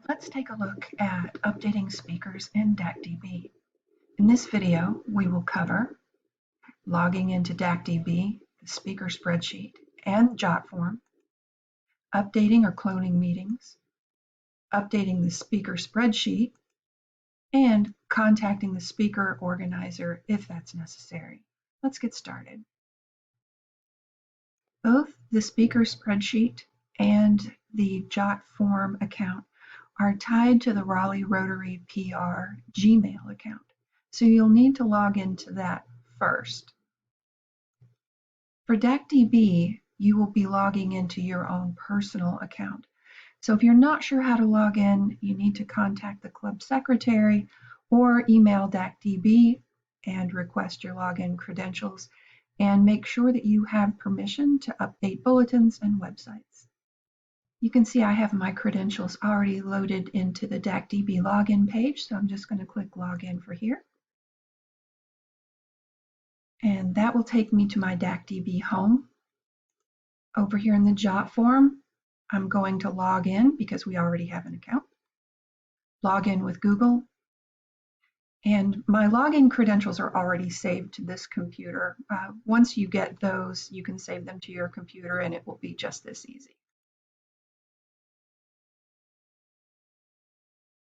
Let's take a look at updating speakers in DACdb. In this video, we will cover logging into DACdb, the speaker spreadsheet, and JotForm, updating or cloning meetings, updating the speaker spreadsheet, and contacting the speaker organizer if that's necessary. Let's get started. Both the speaker spreadsheet and the JotForm account are tied to the Raleigh Rotary PR Gmail account. So you'll need to log into that first. For DACdb, you will be logging into your own personal account. So if you're not sure how to log in, you need to contact the club secretary or email DACdb and request your login credentials, and make sure that you have permission to update bulletins and websites. You can see I have my credentials already loaded into the DACdb login page, so I'm just going to click login for here. And that will take me to my DACdb home. Over here in the JotForm, I'm going to log in because we already have an account. Log in with Google. And my login credentials are already saved to this computer. Once you get those, you can save them to your computer and it will be just this easy.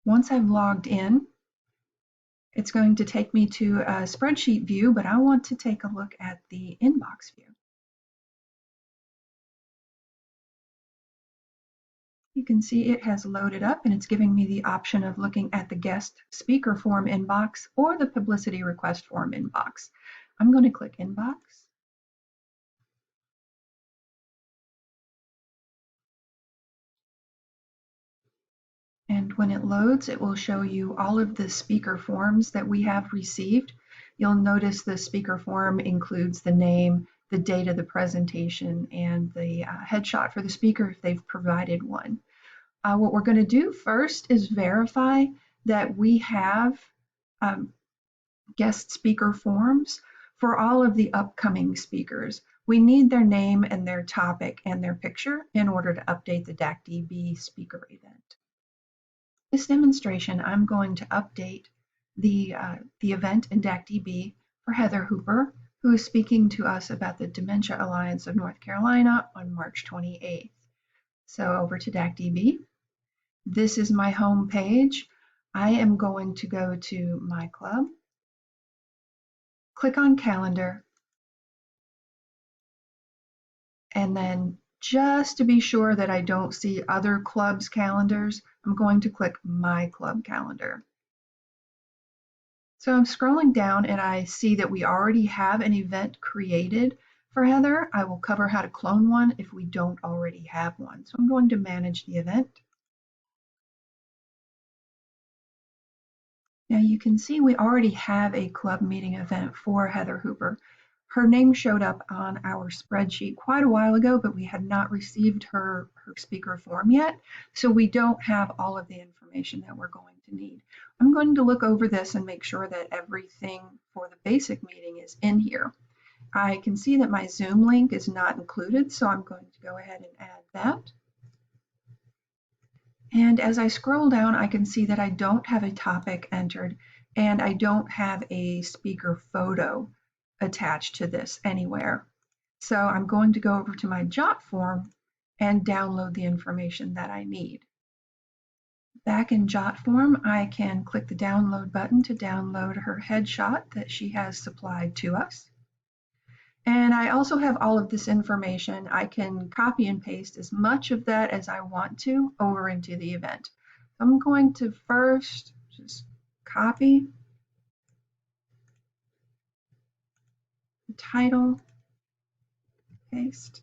Once I've logged in, it's going to take me to a spreadsheet view, but I want to take a look at the inbox view. You can see it has loaded up and it's giving me the option of looking at the guest speaker form inbox or the publicity request form inbox. I'm going to click inbox. And when it loads, it will show you all of the speaker forms that we have received. You'll notice the speaker form includes the name, the date of the presentation, and the headshot for the speaker if they've provided one. What we're going to do first is verify that we have guest speaker forms for all of the upcoming speakers. We need their name and their topic and their picture in order to update the DACdb speaker event. This demonstration, I'm going to update the event in DACdb for Heather Hooper, who is speaking to us about the Dementia Alliance of North Carolina on March 28th. So over to DACdb. This is my home page. I am going to go to my club, click on calendar, and then just to be sure that I don't see other clubs' calendars, I'm going to click my club calendar. So I'm scrolling down and I see that we already have an event created for Heather. I will cover how to clone one if we don't already have one. So I'm going to manage the event. Now you can see we already have a club meeting event for Heather Hooper. Her name showed up on our spreadsheet quite a while ago, but we had not received her speaker form yet, so we don't have all of the information that we're going to need. I'm going to look over this and make sure that everything for the basic meeting is in here. I can see that my Zoom link is not included, so I'm going to go ahead and add that. And as I scroll down, I can see that I don't have a topic entered and I don't have a speaker photo attached to this anywhere. So I'm going to go over to my JotForm and download the information that I need. Back in JotForm, I can click the download button to download her headshot that she has supplied to us. And I also have all of this information. I can copy and paste as much of that as I want to over into the event. I'm going to first just copy the title, paste,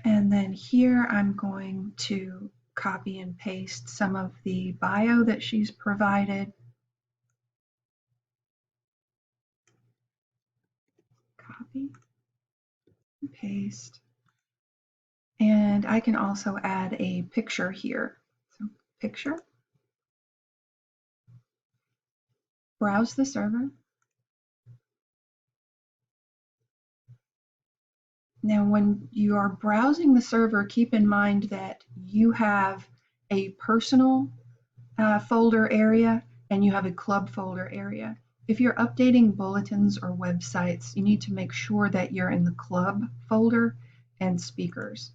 and then here I'm going to copy and paste some of the bio that she's provided. Copy, paste, and I can also add a picture here. So picture, browse the server, Now, when you are browsing the server, keep in mind that you have a personal folder area and you have a club folder area. If you're updating bulletins or websites, you need to make sure that you're in the club folder and speakers.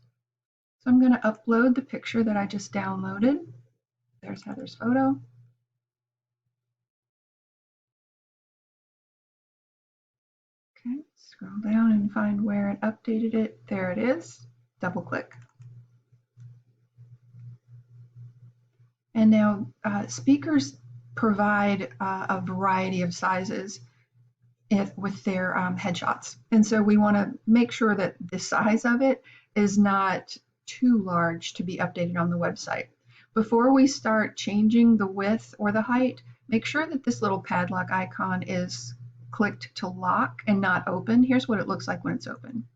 So I'm going to upload the picture that I just downloaded. There's Heather's photo. Okay, scroll down and find where it updated it. There it is. Double click. And now speakers provide a variety of sizes with their headshots. And so we want to make sure that the size of it is not too large to be updated on the website. Before we start changing the width or the height, make sure that this little padlock icon is clicked to lock and not open. Here's what it looks like when it's open.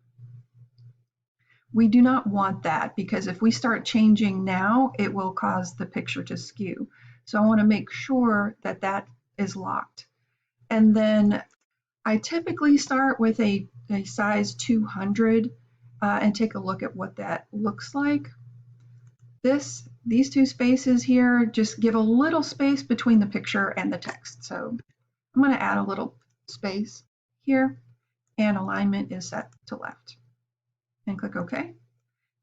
We do not want that because if we start changing now, it will cause the picture to skew. So I want to make sure that that is locked. And then I typically start with a size 200 and take a look at what that looks like. These two spaces here just give a little space between the picture and the text. So I'm going to add a little space here, and alignment is set to left. And click OK.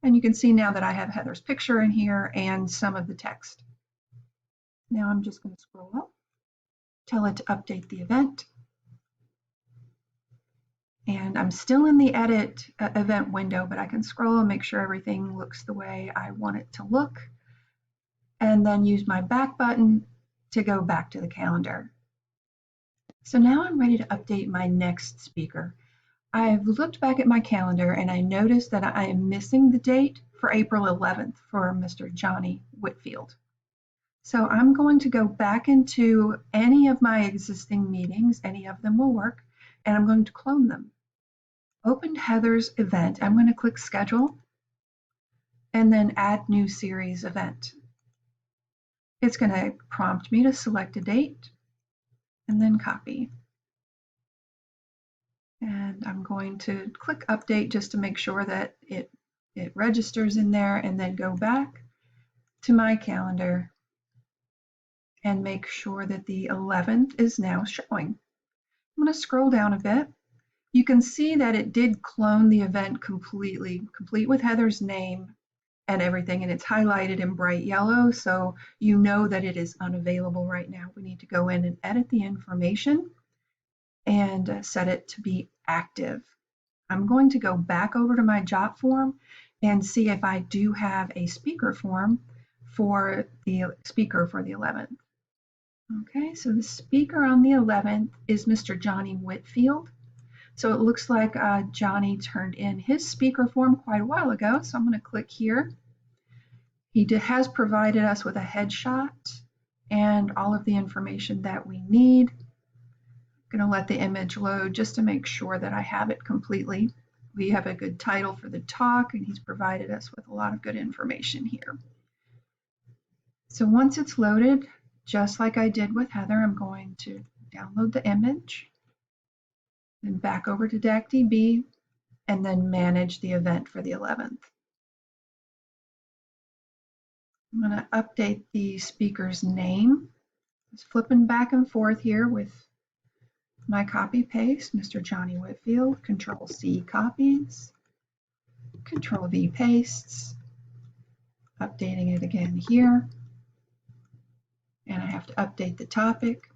And you can see now that I have Heather's picture in here and some of the text. Now I'm just going to scroll up, tell it to update the event. And I'm still in the edit event window, but I can scroll and make sure everything looks the way I want it to look. And then use my back button to go back to the calendar. So now I'm ready to update my next speaker. I've looked back at my calendar and I noticed that I am missing the date for April 11th for Mr. Johnny Whitfield. So I'm going to go back into any of my existing meetings, any of them will work, and I'm going to clone them. Opened Heather's event, I'm going to click schedule and then add new series event. It's going to prompt me to select a date and then copy. And I'm going to click update just to make sure that it registers in there, and then go back to my calendar and make sure that the 11th is now showing. I'm going to scroll down a bit. You can see that it did clone the event completely, complete with Heather's name and everything, and it's highlighted in bright yellow, so you know that it is unavailable right now. We need to go in and edit the information and set it to be active. I'm going to go back over to my jot form and see if I do have a speaker form for the speaker for the 11th. Okay, so the speaker on the 11th is Mr. Johnny Whitfield. So it looks like Johnny turned in his speaker form quite a while ago, so I'm going to click here. He has provided us with a headshot and all of the information that we need. I'm going to let the image load just to make sure that I have it completely. We have a good title for the talk, and he's provided us with a lot of good information here. So once it's loaded, just like I did with Heather, I'm going to download the image, then back over to DACdb, and then manage the event for the 11th. I'm going to update the speaker's name. Just flipping back and forth here with my copy paste, Mr. Johnny Whitfield, Control C copies, Control V pastes, updating it again here. And I have to update the topic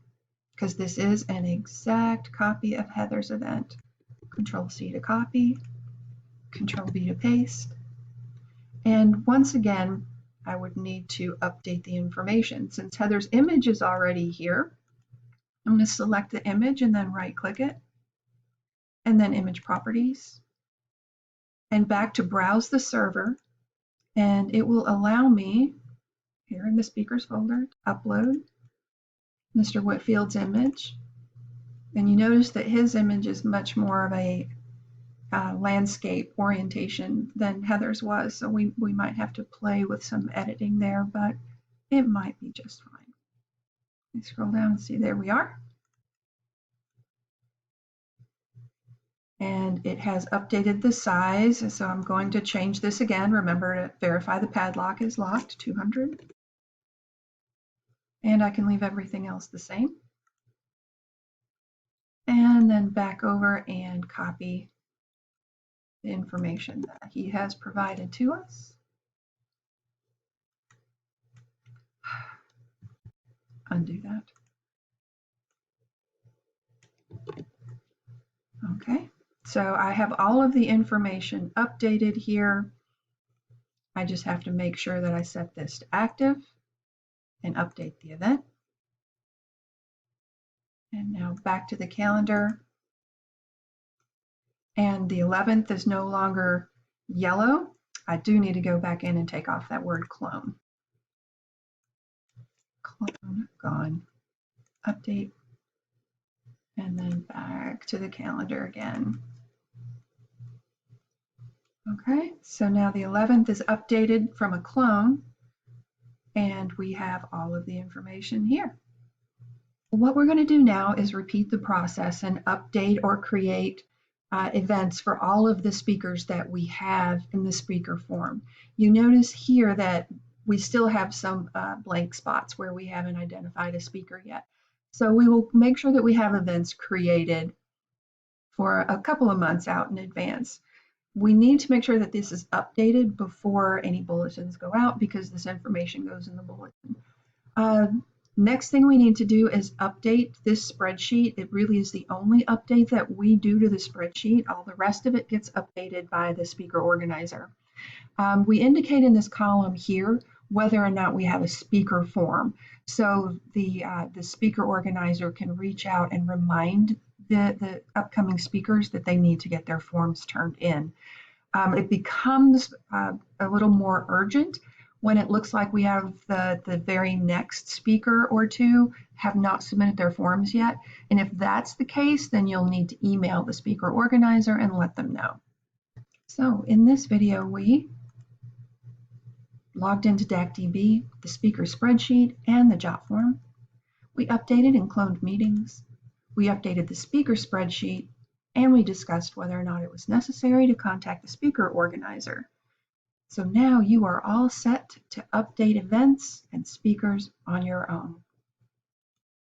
because this is an exact copy of Heather's event. Control C to copy, Control V to paste. And once again, I would need to update the information. Since Heather's image is already here, I'm going to select the image and then right click it, and then image properties, and back to browse the server, and it will allow me here in the speakers folder to upload Mr. Whitfield's image. And you notice that his image is much more of a landscape orientation than Heather's was, so we might have to play with some editing there, but it might be just fine. Let me scroll down and see, there we are. and it has updated the size. So I'm going to change this again. Remember to verify the padlock is locked, 200. And I can leave everything else the same. And then back over and copy the information that he has provided to us. Undo that. Okay, so I have all of the information updated here. I just have to make sure that I set this to active and update the event. And now back to the calendar. And the 11th is no longer yellow. I do need to go back in and take off that word clone. Clone, gone. Update. And then back to the calendar again. Okay, so now the 11th is updated from a clone, and we have all of the information here. What we're going to do now is repeat the process and update or create events for all of the speakers that we have in the speaker form. You notice here that we still have some blank spots where we haven't identified a speaker yet. So we will make sure that we have events created for a couple of months out in advance. We need to make sure that this is updated before any bulletins go out because this information goes in the bulletin. Next thing we need to do is update this spreadsheet. It really is the only update that we do to the spreadsheet. All the rest of it gets updated by the speaker organizer. We indicate in this column here whether or not we have a speaker form. So the speaker organizer can reach out and remind the upcoming speakers that they need to get their forms turned in. It becomes a little more urgent when it looks like we have the very next speaker or two have not submitted their forms yet. And if that's the case, then you'll need to email the speaker organizer and let them know. So in this video, we logged into DACdb, the speaker spreadsheet, and the jot form. We updated and cloned meetings. We updated the speaker spreadsheet, and we discussed whether or not it was necessary to contact the speaker organizer. So now you are all set to update events and speakers on your own.